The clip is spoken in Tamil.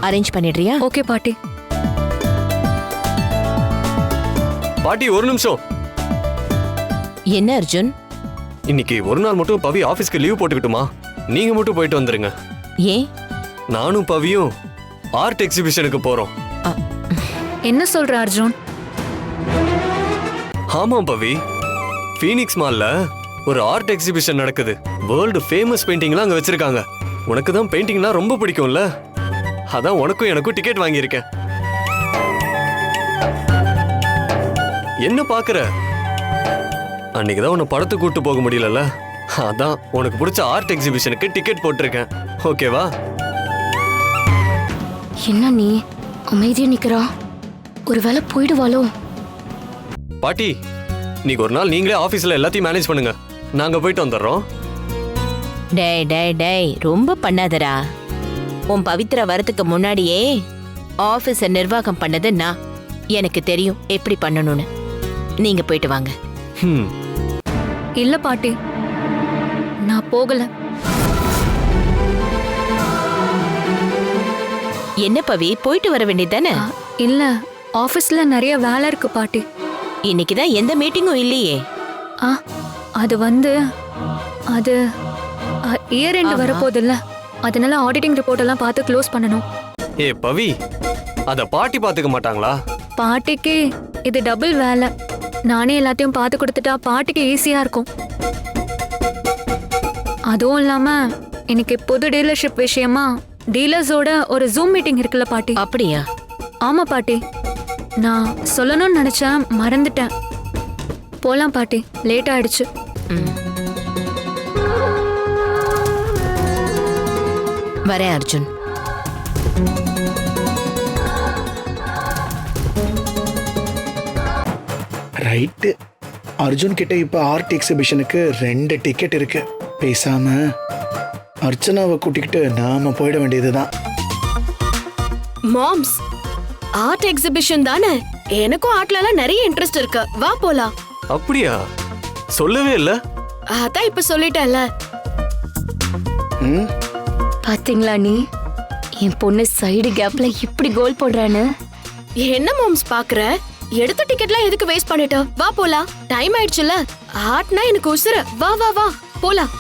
அரேஞ்ச் பண்ணிடுறியா? ஓகே பாட்டி. பாட்டி ஒரு நிமிஷம். என்ன அர்ஜுன்? இன்னைக்கு ஒரு நாள் மட்டும் பவி ஆபீஸ்க்கு லீவ் போட்டுக்கிட்டுமா? நீங்க மட்டும் போயிட்டு வந்துருங்க. ஏன்? நானும் பவியும் ஆர்ட் எக்ஸிபிஷனுக்கு போறோம். என்ன சொல்ற அர்ஜுன்? ஆமா பவி, ஃபீனிக்ஸ் மால்ல ஒரு ஆர்ட் எக்ஸிபிஷன் நடக்குது. வேர்ல்டு ஃபேமஸ் பெயிண்டிங்லாம் அங்க வச்சிருக்காங்க. உனக்கு தான் பெயிண்டிங்னா ரொம்ப பிடிக்கும்ல, அதான் உனக்கும் எனக்கும் டிக்கெட் வாங்கியிருக்கேன். என்ன பாக்குற? அன்னைக்கு தான் உன்னை படத்துக்கு கூட்டு போக முடியலல்ல, அதான் உனக்கு பிடிச்ச ஆர்ட் எக்ஸிபிஷனுக்கு டிக்கெட் போட்டிருக்கேன். ஓகேவா? என்ன நீ அமைதியா நிக்கிறா? ஒருவேளை போயிடுவாளோ? பாட்டி, இன்னைக்கு ஒரு நாள் நீங்களே ஆபீஸ்ல எல்லாத்தையும் மேனேஜ் பண்ணுங்க. நாங்க போயிட்டு வந்துடுறோம். டேய் டேய் டேய், ரொம்ப பண்ணாதடா. உன் பவித்ரா வரதுக்கு முன்னாடியே ஆபீஸ நிர்வாகம் பண்ணது நான். எனக்கு தெரியும் எப்படி பண்ணணும்னு. நீங்க போயிட்டு வாங்க. இல்ல பாட்டி, நான் போகல. என்ன பவி, போயிட்டு வர வேண்டியதானே? இல்ல, ஆபீஸ்ல நிறைய வேலை இருக்கு பாட்டி. இன்னைக்குதான் எந்த மீட்டிங்கும் இல்லையே. அது வந்து அது இயர் எண்ட் வரப்போதில்ல, அதனால ஆடிட்டிங் ரிப்போர்ட் எல்லாம் பார்த்து க்ளோஸ் பண்ணணும். ஏ பவி, அத பாட்டி பாத்துக்க மாட்டாங்களா? பாட்டிக்கு இது டபுள் வேலை. நானே எல்லாத்தையும் பார்த்து கொடுத்துட்டா பாட்டிக்கு ஈஸியா இருக்கும். அதுவும் இல்லாம இன்னைக்கு புது டீலர்ஷிப் விஷயமா டீலர்ஸோட ஒரு ஜூம் மீட்டிங் இருக்குல்ல பாட்டி. அப்படியா? ஆமா பாட்டி, நான் சொல்லணும்னு நினைச்சேன், மறந்துட்டேன். போலாம் பாட்டி, லேட் ஆயிடுச்சு. வரேன் அர்ஜுன். ரைட்டு. அர்ஜுன் கிட்ட இப்ப ஆர்ட் எக்ஸிபிஷனுக்கு 2 டிக்கெட் இருக்கு. பேசாம அர்ச்சனாவை கூட்டிக்கிட்டு நாம போயிட வேண்டியதுதான். மாம்ஸ், ஆர்ட் எக்ஸிபிஷன் தானே? எனக்கும் ஆர்ட்லலாம் நிறைய இன்ட்ரெஸ்ட் இருக்கு. வா போலாம். அப்படியா? சொல்லவே இல்ல. அதான் இப்ப சொல்லிட்டேன்ல. பாத்தீங்களா நீ, என் பொண்ணு சைடு கேப்ல இப்படி கோல் போடுறான்னு? என்ன மாம்ஸ் பாக்குற? எடுத்த டிக்கெட்லாம் எதுக்கு வேஸ்ட் பண்ணிட்ட? வா போலாம். டைம் ஆயிடுச்சுல. ஆர்ட்னா எனக்கு உசுர. வா வா வா போலாம்.